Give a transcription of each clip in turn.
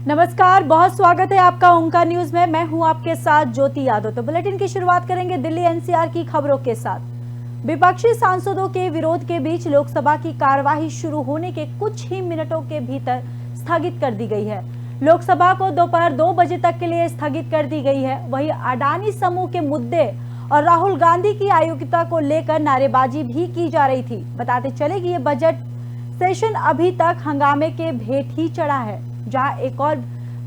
नमस्कार, बहुत स्वागत है आपका ओंकार न्यूज में। मैं हूं आपके साथ ज्योति यादव। तो बुलेटिन की शुरुआत करेंगे दिल्ली एनसीआर की खबरों के साथ। विपक्षी सांसदों के विरोध के बीच लोकसभा की कार्यवाही शुरू होने के कुछ ही मिनटों के भीतर स्थगित कर दी गई है। लोकसभा को दोपहर 2 बजे तक के लिए स्थगित कर दी गई है। वहीं अडानी समूह के मुद्दे और राहुल गांधी की अयोग्यता को लेकर नारेबाजी भी की जा रही थी। बताते चले कि ये बजट सेशन अभी तक हंगामे के भेंट ही चढ़ा है, जहां एक और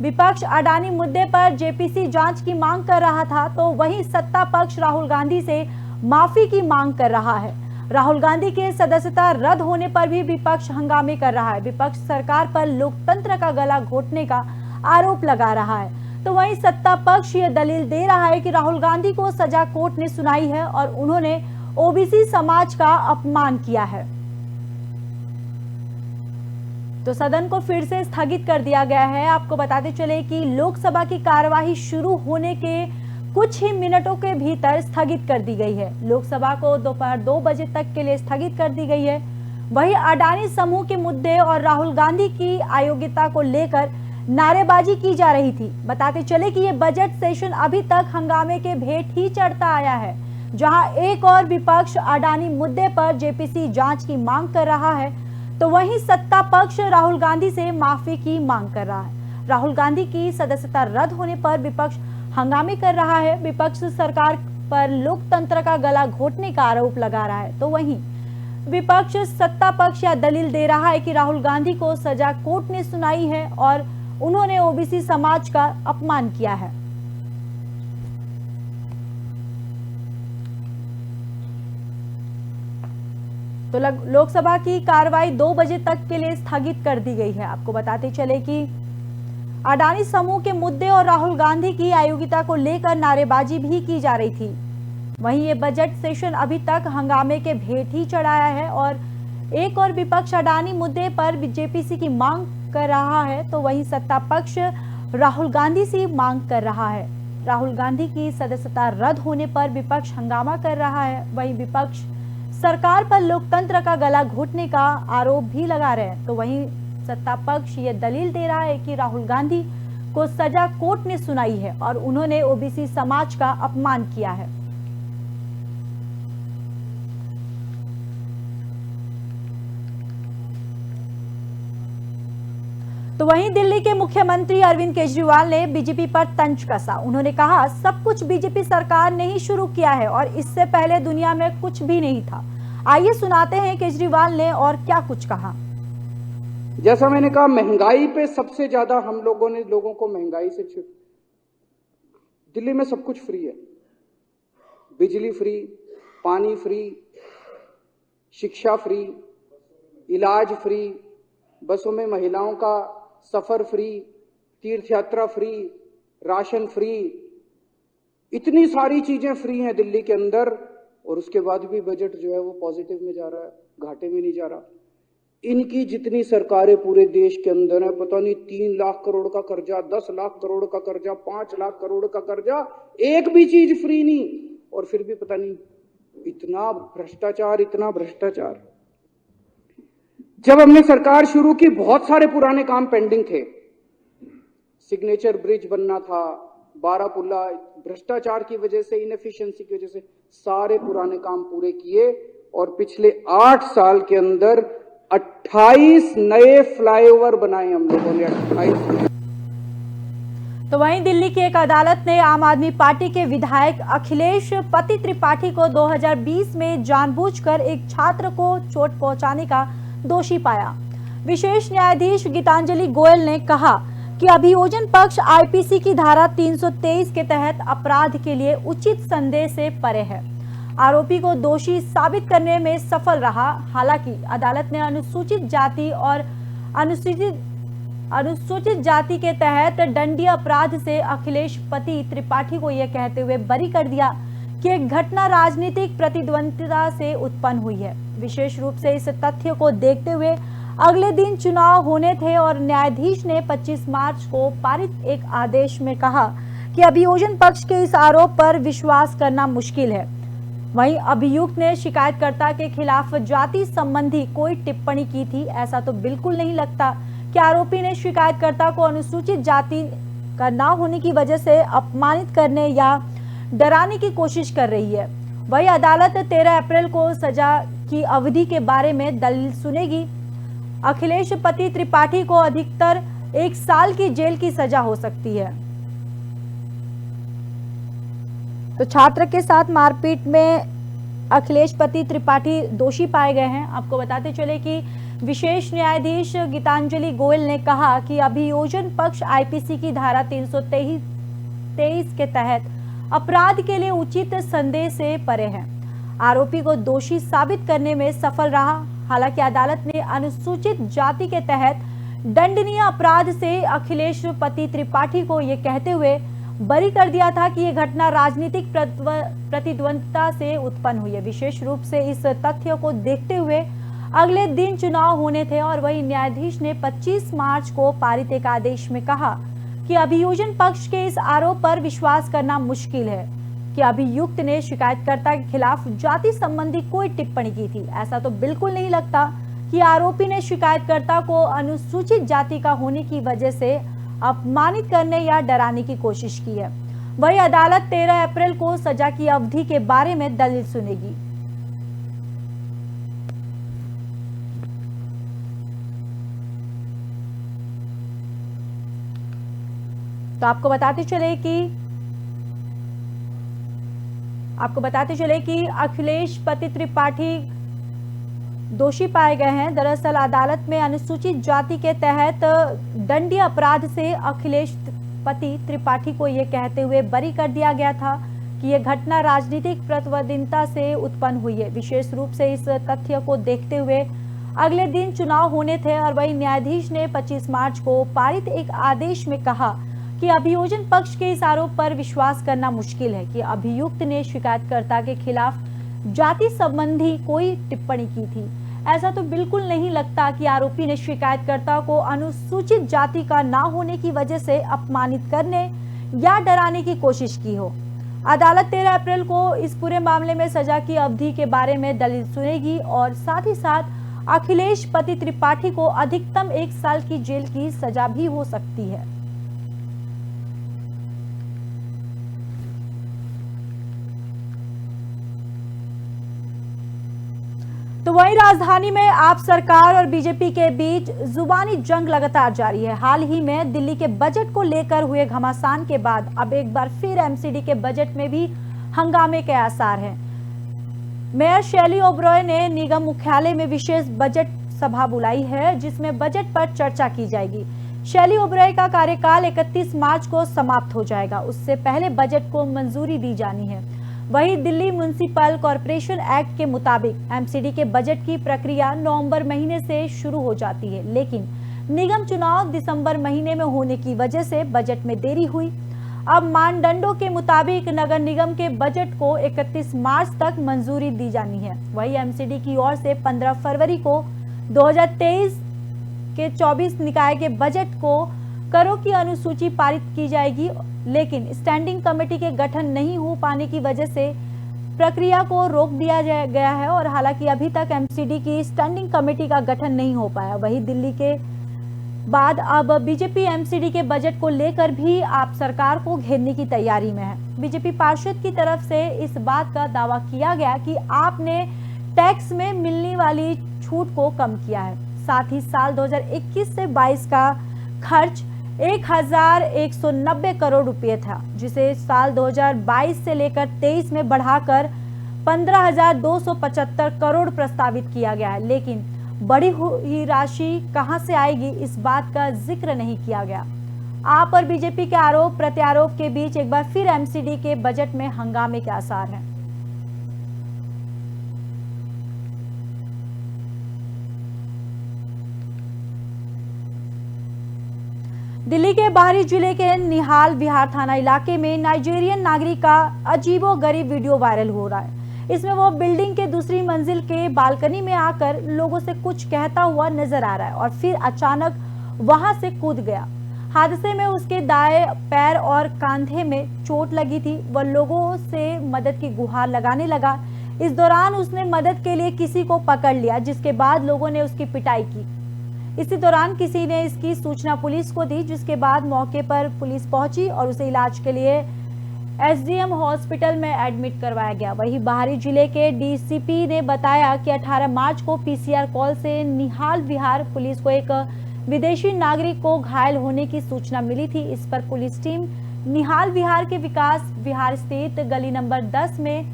विपक्ष अडानी मुद्दे पर जेपीसी जांच की मांग कर रहा था, तो वहीं सत्ता पक्ष राहुल गांधी से माफी की मांग कर रहा है। राहुल गांधी के सदस्यता रद्द होने पर भी विपक्ष हंगामे कर रहा है। विपक्ष सरकार पर लोकतंत्र का गला घोटने का आरोप लगा रहा है, तो वहीं सत्ता पक्ष ये दलील दे रहा है कि राहुल गांधी को सजा कोर्ट ने सुनाई है और उन्होंने ओबीसी समाज का अपमान किया है। तो सदन को फिर से स्थगित कर दिया गया है। आपको बताते चले कि लोकसभा की कार्यवाही शुरू होने के कुछ ही मिनटों के भीतर स्थगित कर दी गई है। लोकसभा को दोपहर 2 बजे तक के लिए स्थगित कर दी गई है। वहीं अडानी समूह के मुद्दे और राहुल गांधी की अयोग्यता को लेकर नारेबाजी की जा रही थी। बताते चले कि ये बजट सेशन अभी तक हंगामे के भेंट ही चढ़ता आया है, जहां एक और विपक्ष अडानी मुद्दे पर जेपीसी जांच की मांग कर रहा है, तो वहीं सत्ता पक्ष राहुल गांधी से माफी की मांग कर रहा है। राहुल गांधी की सदस्यता रद्द होने पर विपक्ष हंगामे कर रहा है। विपक्ष सरकार पर लोकतंत्र का गला घोटने का आरोप लगा रहा है, तो वहीं विपक्ष सत्ता पक्ष यह दलील दे रहा है कि राहुल गांधी को सजा कोर्ट ने सुनाई है और उन्होंने ओबीसी समाज का अपमान किया है। तो लोकसभा की कार्रवाई 2 बजे तक के लिए स्थगित कर दी गई है। आपको बताते चले कि अडानी समूह के मुद्दे और राहुल गांधी की अयोग्यता को लेकर नारेबाजी भी की जा रही थी। वहीं ये बजट सेशन अभी तक हंगामे के भेंट ही चढ़ाया है और एक और विपक्ष अडानी मुद्दे पर जेपीसी की मांग कर रहा है, तो वहीं सत्ता पक्ष राहुल गांधी से मांग कर रहा है। राहुल गांधी की सदस्यता रद्द होने पर विपक्ष हंगामा कर रहा है। वहीं विपक्ष सरकार पर लोकतंत्र का गला घोटने का आरोप भी लगा रहे हैं, तो वहीं सत्ता पक्ष ये दलील दे रहा है कि राहुल गांधी को सजा कोर्ट ने सुनाई है और उन्होंने ओबीसी समाज का अपमान किया है। तो वहीं दिल्ली के मुख्यमंत्री अरविंद केजरीवाल ने बीजेपी पर तंज कसा। उन्होंने कहा, सब कुछ बीजेपी सरकार ने ही शुरू किया है और इससे पहले दुनिया में कुछ भी नहीं था। आइए सुनाते हैं केजरीवाल ने और क्या कुछ कहा। जैसा मैंने कहा, महंगाई पे सबसे ज्यादा हम लोगों ने लोगों को महंगाई से दिल्ली में सब कुछ फ्री है, बिजली फ्री, पानी फ्री, शिक्षा फ्री, इलाज फ्री, बसों में महिलाओं का सफर फ्री, तीर्थ यात्रा फ्री, राशन फ्री, इतनी सारी चीजें फ्री हैं दिल्ली के अंदर। और उसके बाद भी बजट जो है वो पॉजिटिव में जा रहा है, घाटे में नहीं जा रहा। इनकी जितनी सरकारें पूरे देश के अंदर है, पता नहीं 3 लाख करोड़ का कर्जा, 10 लाख करोड़ का कर्जा, 5 लाख करोड़ का कर्जा, एक भी चीज फ्री नहीं। और फिर भी पता नहीं इतना भ्रष्टाचार, इतना भ्रष्टाचार। जब हमने सरकार शुरू की, बहुत सारे पुराने काम पेंडिंग थे। सिग्नेचर ब्रिज बनना था, बारापुल्ला, भ्रष्टाचार की वजह से, इनएफिशिएंसी की वजह से सारे पुराने काम पूरे किए और पिछले 8 साल के अंदर 28 नए फ्लाईओवर बनाए हम लोगों ने। 28। तो वहीं दिल्ली की एक अदालत ने आम आदमी पार्टी के विधायक अखिलेश पति त्रिपाठी को 2020 में जानबूझकर एक छात्र को चोट पहुंचाने का दोषी पाया। विशेष न्यायाधीश गीतांजलि गोयल ने कहा कि अभियोजन पक्ष आईपीसी की धारा 323 के तहत अपराध के लिए उचित संदेह से परे है। आरोपी को दोषी साबित करने में सफल रहा। हालांकि अदालत ने अनुसूचित जाति और अनुसूचित जाति के तहत दंडनीय अपराध से अखिलेश पति त्रिपाठी को यह कहते हुए बरी कर दिया कि एक घटना राजनीतिक प्रतिद्वंदिता से उत्पन्न हुई है। विशेष रूप से इस तथ्य को देखते हुए अगले दिन चुनाव होने थे और न्यायाधीश ने 25 मार्च को पारित एक आदेश में कहा कि अभियोजन पक्ष के इस आरोप पर विश्वास करना मुश्किल है। वहीं अभियुक्त ने शिकायतकर्ता के खिलाफ जाति संबंधी कोई टिप्पणी की थी। ऐसा तो बिल्कुल नहीं लगता कि आरोपी ने शिकायतकर्ता को अनुसूचित जाति का ना होने की वजह से अपमानित करने या डराने की कोशिश कर रही है। वही अदालत 13 अप्रैल को सजा की अवधि के बारे में दलील सुनेगी। अखिलेश पति त्रिपाठी को अधिकतर 1 साल की जेल की सजा हो सकती है। तो छात्र के साथ मारपीट में अखिलेश पति त्रिपाठी दोषी पाए गए हैं। आपको बताते चले कि विशेष न्यायाधीश गीतांजलि गोयल ने कहा कि अभियोजन पक्ष आईपीसी की धारा 323 के तहत अपराध के लिए उचित संदेह से परे है। आरोपी को दोषी साबित करने में सफल रहा। हालांकि अदालत ने अनुसूचित जाति के तहत दंडनीय अपराध से अखिलेश पति त्रिपाठी को यह कहते हुए बरी कर दिया था कि यह घटना राजनीतिक प्रतिद्वंद्विता से उत्पन्न हुई है। विशेष रूप से इस तथ्य को देखते हुए अगले दिन चुनाव होने थे और वही न्यायाधीश ने 25 मार्च को पारित एक आदेश में कहा कि अभियोजन पक्ष के इस आरोप पर विश्वास करना मुश्किल है कि अभियुक्त ने शिकायतकर्ता के खिलाफ जाति संबंधी कोई टिप्पणी की थी। ऐसा तो बिल्कुल नहीं लगता कि आरोपी ने शिकायतकर्ता को अनुसूचित जाति का होने की वजह से अपमानित करने या डराने की कोशिश की है। वही अदालत 13 अप्रैल को सजा की अवधि के बारे में दलील सुनेगी। तो आपको बताते चले कि अखिलेश पति त्रिपाठी दोषी पाए गए हैं। दरअसल अदालत में अनुसूचित जाति के तहत दंडनीय अपराध से अखिलेश पति त्रिपाठी को यह कहते हुए बरी कर दिया गया था कि यह घटना राजनीतिक प्रतिद्वंद्विता से उत्पन्न हुई है। विशेष रूप से इस तथ्य को देखते हुए अगले दिन चुनाव होने थे और वही न्यायाधीश ने 25 मार्च को पारित एक आदेश में कहा कि अभियोजन पक्ष के इस आरोप पर विश्वास करना मुश्किल है कि अभियुक्त ने शिकायतकर्ता के खिलाफ जाति संबंधी कोई टिप्पणी की थी। ऐसा तो बिल्कुल नहीं लगता कि आरोपी ने शिकायतकर्ता को अनुसूचित जाति का ना होने की वजह से अपमानित करने या डराने की कोशिश की हो। अदालत 13 अप्रैल को इस पूरे मामले में सजा की अवधि के बारे में दलील सुनेगी और साथ ही साथ अखिलेश पति त्रिपाठी को अधिकतम 1 साल की जेल की सजा भी हो सकती है। तो वहीं राजधानी में आप सरकार और बीजेपी के बीच जुबानी जंग लगातार जारी है। हाल ही में दिल्ली के बजट को लेकर हुए घमासान के बाद अब एक बार फिर एमसीडी के बजट में भी हंगामे के आसार हैं। मेयर शैली ओबरॉय ने निगम मुख्यालय में विशेष बजट सभा बुलाई है जिसमें बजट पर चर्चा की जाएगी। शैली ओबरॉय का कार्यकाल 31 मार्च को समाप्त हो जाएगा। उससे पहले बजट को मंजूरी दी जानी है। वहीं दिल्ली म्युनिसिपल कॉरपोरेशन एक्ट के मुताबिक एमसीडी के बजट की प्रक्रिया नवंबर महीने से शुरू हो जाती है, लेकिन निगम चुनाव दिसंबर महीने में होने की वजह से बजट में देरी हुई। अब मानदंडों के मुताबिक नगर निगम के बजट को 31 मार्च तक मंजूरी दी जानी है। वहीं एमसीडी की ओर से 15 फरवरी को 2023 के 24 निकाय के बजट को करों की अनुसूची पारित की जाएगी, लेकिन स्टैंडिंग कमेटी के गठन नहीं हो पाने की वजह से प्रक्रिया को रोक दिया गया है और हालांकि अभी तक एमसीडी की स्टैंडिंग कमेटी का गठन नहीं हो पाया। वहीं दिल्ली के बाद अब बीजेपी एमसीडी के बजट को लेकर भी आप सरकार को घेरने की तैयारी में है। बीजेपी पार्षद की तरफ से इस बात का दावा किया गया कि आपने टैक्स में मिलने वाली छूट को कम किया है। साथ ही साल 2021 से 22 का खर्च 1190 करोड़ रुपए था, जिसे साल 2022 से लेकर 23 में बढ़ाकर 15,275 करोड़ प्रस्तावित किया गया है। लेकिन बढ़ी हुई राशि कहां से आएगी, इस बात का जिक्र नहीं किया गया। आप और बीजेपी के आरोप प्रत्यारोप के बीच एक बार फिर एमसीडी के बजट में हंगामे के आसार हैं। दिल्ली के बाहरी जिले के निहाल विहार थाना इलाके में नाइजीरियन नागरिक का अजीबोगरीब वीडियो वायरल हो रहा है। इसमें वो बिल्डिंग के दूसरी मंजिल के बालकनी में आकर लोगों से कुछ कहता हुआ नजर आ रहा है और फिर अचानक वहां से कूद गया। हादसे में उसके दाएं पैर और कंधे में चोट लगी थी। वह लोगों से मदद की गुहार लगाने लगा। इस दौरान उसने मदद के लिए किसी को पकड़ लिया, जिसके बाद लोगों ने उसकी पिटाई की। इसी दौरान किसी ने इसकी सूचना पुलिस को दी, जिसके बाद मौके पर पुलिस पहुंची और उसे इलाज के लिए एसडीएम हॉस्पिटल में एडमिट करवाया गया। वहीं बाहरी जिले के डीसीपी ने बताया कि 18 मार्च को पीसीआर कॉल से निहाल विहार पुलिस को एक विदेशी नागरिक को घायल होने की सूचना मिली थी। इस पर पुलिस टीम निहाल विहार के विकास विहार स्थित गली नंबर 10 में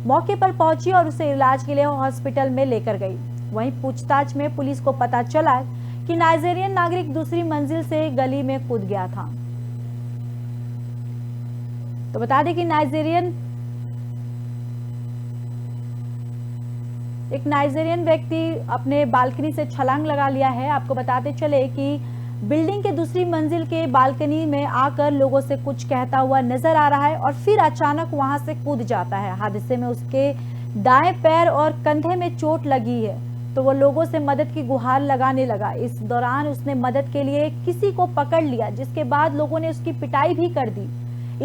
मौके पर पहुंची और उसे इलाज के लिए हॉस्पिटल में लेकर गई। वहीं पूछताछ में पुलिस को पता चला कि नाइजीरियन नागरिक दूसरी मंजिल से गली में कूद गया था। तो बता दें कि एक नाइजीरियन व्यक्ति अपने बालकनी से छलांग लगा लिया है। आपको बताते चले कि बिल्डिंग के दूसरी मंजिल के बालकनी में आकर लोगों से कुछ कहता हुआ नजर आ रहा है और फिर अचानक वहां से कूद जाता है। हादसे में उसके दाएं पैर और कंधे में चोट लगी है, तो वो लोगों से मदद की गुहार लगाने लगा। इस दौरान उसने मदद के लिए किसी को पकड़ लिया, जिसके बाद लोगों ने उसकी पिटाई भी कर दी।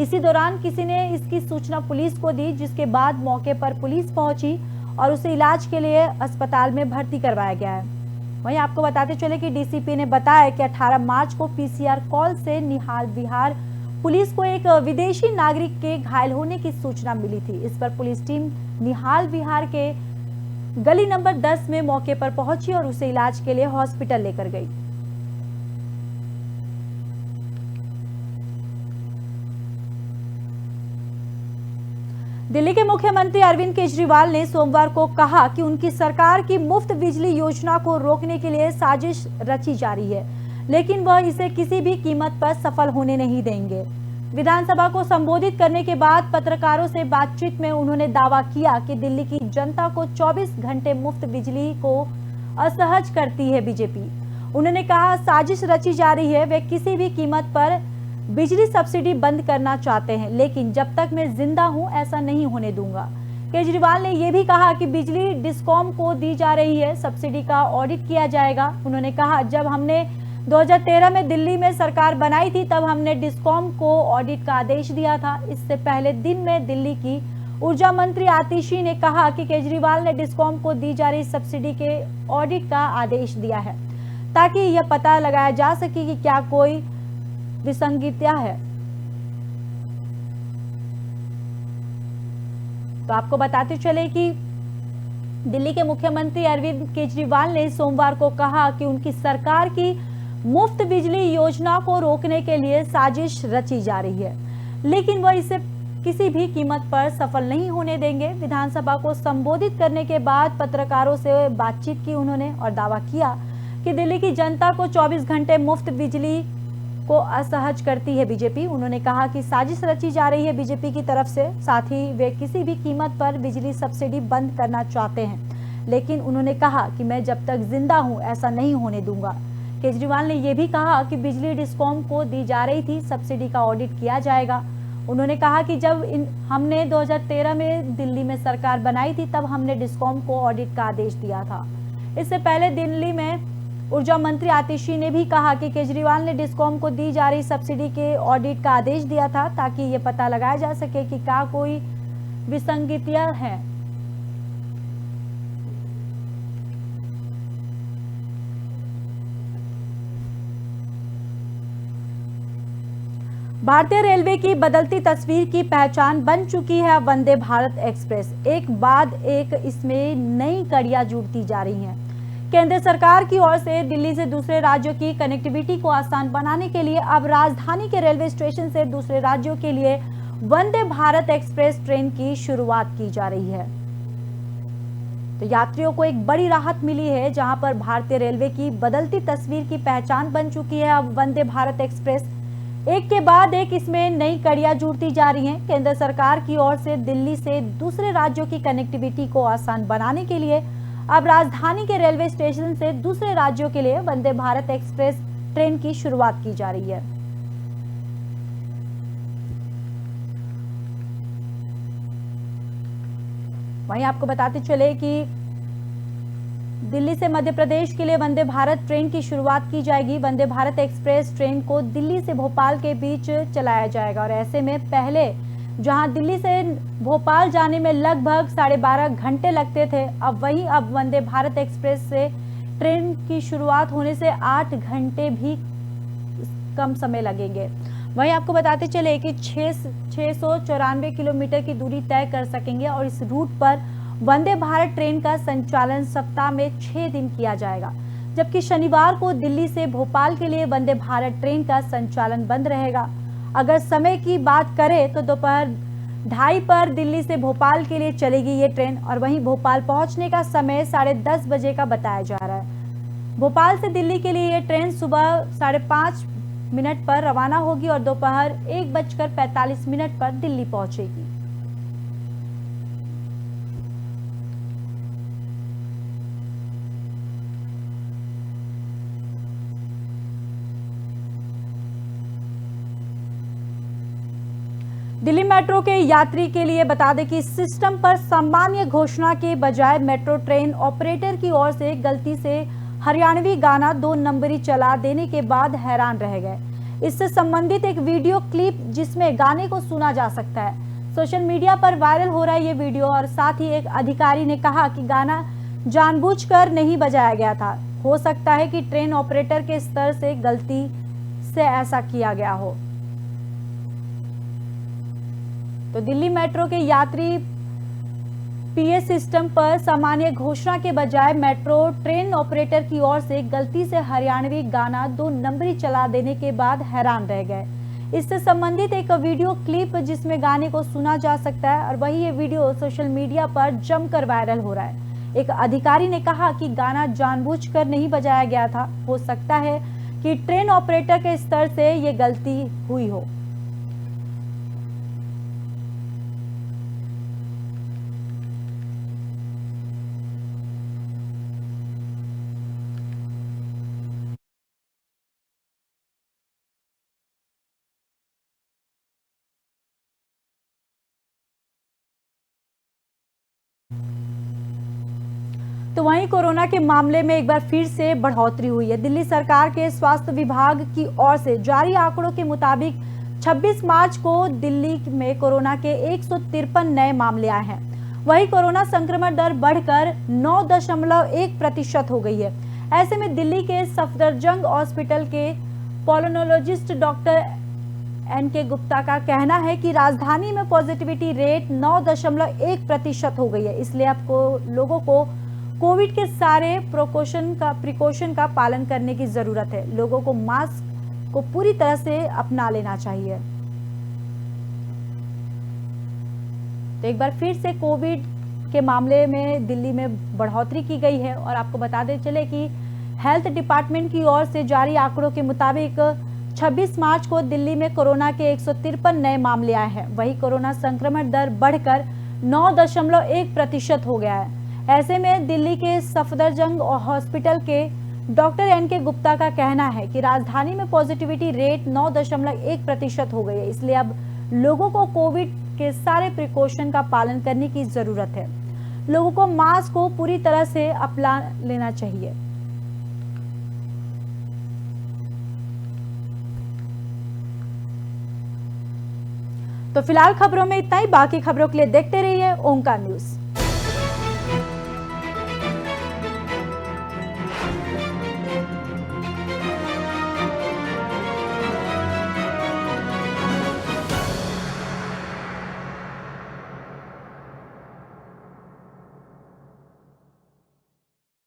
इसी दौरान किसी ने इसकी सूचना पुलिस को दी, जिसके बाद मौके पर पुलिस पहुंची और उसे इलाज के लिए अस्पताल में भर्ती करवाया गया है। वहीं आपको बताते चले कि डीसीपी ने बताया कि 18 मार्च को पीसीआर कॉल से निहाल विहार पुलिस को एक विदेशी नागरिक के घायल होने की सूचना मिली थी। इस पर पुलिस टीम निहाल विहार के गली नंबर 10 में मौके पर पहुंची और उसे इलाज के लिए हॉस्पिटल लेकर गई। दिल्ली के मुख्यमंत्री अरविंद केजरीवाल ने सोमवार को कहा कि उनकी सरकार की मुफ्त बिजली योजना को रोकने के लिए साजिश रची जा रही है, लेकिन वह इसे किसी भी कीमत पर सफल होने नहीं देंगे। विधानसभा को संबोधित करने के बाद पत्रकारों से बातचीत में उन्होंने दावा किया कि दिल्ली की जनता को 24 घंटे मुफ्त बिजली को असहज करती है बीजेपी। उन्होंने कहा, साजिश रची जा रही है, वे किसी भी कीमत पर बिजली सब्सिडी बंद करना चाहते हैं, लेकिन जब तक मैं जिंदा हूं ऐसा नहीं होने दूंगा। केजरीवाल ने यह भी कहा कि बिजली डिस्कॉम को दी जा रही है, सब्सिडी का ऑडिट किया जाएगा। उन्होंने कहा, जब हमने 2013 में दिल्ली में सरकार बनाई थी तब हमने डिस्कॉम को ऑडिट का आदेश दिया था। इससे पहले दिन में दिल्ली की ऊर्जा मंत्री आतिशी ने कहा कि केजरीवाल ने डिस्कॉम को दी जा रही सब्सिडी के ऑडिट का आदेश दिया है, ताकि यह पता लगाया जा सके कि क्या कोई विसंगतिया है। तो आपको बताते चले कि दिल्ली के मुख्यमंत्री अरविंद केजरीवाल ने सोमवार को कहा कि उनकी सरकार की मुफ्त बिजली योजना को रोकने के लिए साजिश रची जा रही है, लेकिन वह इसे किसी भी कीमत पर सफल नहीं होने देंगे। विधानसभा को संबोधित करने के बाद पत्रकारों से बातचीत की उन्होंने और दावा किया कि दिल्ली की जनता को 24 घंटे मुफ्त बिजली को असहज करती है बीजेपी। उन्होंने कहा कि साजिश रची जा रही है बीजेपी की तरफ से, साथ ही वे किसी भी कीमत पर बिजली सब्सिडी बंद करना चाहते हैं, लेकिन उन्होंने कहा कि मैं जब तक जिंदा हूं ऐसा नहीं होने दूंगा। केजरीवाल ने यह भी कहा कि बिजली डिस्कॉम को दी जा रही थी सब्सिडी का ऑडिट किया जाएगा। उन्होंने कहा कि जब हमने 2013 में दिल्ली में सरकार बनाई थी तब हमने डिस्कॉम को ऑडिट का आदेश दिया था। इससे पहले दिल्ली में ऊर्जा मंत्री आतिशी ने भी कहा कि केजरीवाल ने डिस्कॉम को दी जा रही सब्सिडी के ऑडिट का आदेश दिया था, ताकि ये पता लगाया जा सके कि क्या कोई विसंगतियां हैं। भारतीय रेलवे की बदलती तस्वीर की पहचान बन चुकी है वंदे भारत एक्सप्रेस। एक बाद एक इसमें नई कड़ियां जुड़ती जा रही हैं। केंद्र सरकार की ओर से दिल्ली से दूसरे राज्यों की कनेक्टिविटी को आसान बनाने के लिए अब राजधानी के रेलवे स्टेशन से दूसरे राज्यों के लिए वंदे भारत एक्सप्रेस ट्रेन की शुरुआत की जा रही है। तो यात्रियों को एक बड़ी राहत मिली है, जहां पर भारतीय रेलवे की बदलती तस्वीर की पहचान बन चुकी है अब वंदे भारत एक्सप्रेस। एक के बाद एक इसमें नई कड़ियां जुड़ती जा रही हैं। केंद्र सरकार की ओर से दिल्ली से दूसरे राज्यों की कनेक्टिविटी को आसान बनाने के लिए अब राजधानी के रेलवे स्टेशन से दूसरे राज्यों के लिए वंदे भारत एक्सप्रेस ट्रेन की शुरुआत की जा रही है। वहीं आपको बताते चले कि दिल्ली से मध्य प्रदेश के लिए वंदे भारत ट्रेन की शुरुआत की जाएगी। वंदे भारत एक्सप्रेस ट्रेन को दिल्ली से भोपाल के बीच चलाया जाएगा और ऐसे में पहले जहां दिल्ली से भोपाल जाने में लगभग 12.5 घंटे लगते थे, अब वंदे भारत एक्सप्रेस से ट्रेन की शुरुआत होने से 8 घंटे भी कम समय लगेंगे। वहीं आपको बताते चले कि 694 किलोमीटर की दूरी तय कर सकेंगे और इस रूट पर वंदे भारत ट्रेन का संचालन सप्ताह में 6 दिन किया जाएगा, जबकि शनिवार को दिल्ली से भोपाल के लिए वंदे भारत ट्रेन का संचालन बंद रहेगा। अगर समय की बात करें तो दोपहर 2:30 पर दिल्ली से भोपाल के लिए चलेगी ये ट्रेन और वहीं भोपाल पहुंचने का समय 10:30 बजे का बताया जा रहा है। भोपाल से दिल्ली के लिए ये ट्रेन सुबह 5:30 पर रवाना होगी और दोपहर 1:45 पर दिल्ली पहुंचेगी। दिल्ली मेट्रो के यात्री के लिए बता दें कि इस सिस्टम पर सामान्य घोषणा के बजाय मेट्रो ट्रेन ऑपरेटर की ओर से गलती से हरियाणवी गाना 2 नंबरी चला देने के बाद हैरान रह गए। इससे संबंधित एक वीडियो क्लिप जिसमें गाने को सुना जा सकता है, सोशल मीडिया पर वायरल हो रहा है ये वीडियो। और साथ ही एक अधिकारी ने कहा कि गाना जानबूझकर नहीं बजाया गया था, हो सकता है कि ट्रेन ऑपरेटर के स्तर से गलती से ऐसा किया गया हो। तो दिल्ली मेट्रो के यात्री पीए सिस्टम पर सामान्य घोषणा के बजाय मेट्रो ट्रेन ऑपरेटर की ओर से गलती से हरियाणवी गाना 2 नंबरी चला देने के बाद हैरान रह गए। इससे संबंधित एक वीडियो क्लिप जिसमें गाने को सुना जा सकता है और वही ये वीडियो सोशल मीडिया पर जमकर वायरल हो रहा है। एक अधिकारी ने कहा कि गाना जानबूझकर नहीं बजाया गया था, हो सकता है कि ट्रेन ऑपरेटर के स्तर से ये गलती हुई हो। तो वहीं कोरोना के मामले में एक बार फिर से बढ़ोतरी हुई है। दिल्ली सरकार के स्वास्थ्य विभाग की ओर से जारी आंकड़ों के मुताबिक 26 मार्च को दिल्ली में कोरोना के 153 नए मामले आए हैं। वहीं कोरोना संक्रमण दर बढ़कर 9.1% हो गई है। ऐसे में दिल्ली के सफदरजंग हॉस्पिटल के पल्मोनोलॉजिस्ट डॉक्टर NK गुप्ता का कहना है कि राजधानी में पॉजिटिविटी रेट 9.1% हो गई है। इसलिए आपको लोगों को कोविड के सारे प्रिकॉशन का पालन करने की जरूरत है। लोगों को मास्क को पूरी तरह से अपना लेना चाहिए। तो एक बार फिर से कोविड के मामले में दिल्ली में बढ़ोतरी की गई है और आपको बताते चले कि हेल्थ डिपार्टमेंट की ओर से जारी आंकड़ों के मुताबिक 26 मार्च को दिल्ली में कोरोना के 153 नए मामले आए हैं। वहीं कोरोना संक्रमण दर बढ़कर 9.1% हो गया है। ऐसे में दिल्ली के सफदरजंग हॉस्पिटल के डॉक्टर NK गुप्ता का कहना है कि राजधानी में पॉजिटिविटी रेट 9.1% हो गई है। इसलिए अब लोगों को कोविड के सारे प्रिकॉशन का पालन करने की जरूरत है। लोगों को मास्क को पूरी तरह से अपना लेना चाहिए। तो फिलहाल खबरों में इतना ही। बाकी खबरों के लिए देखते रहिए ओंकार न्यूज।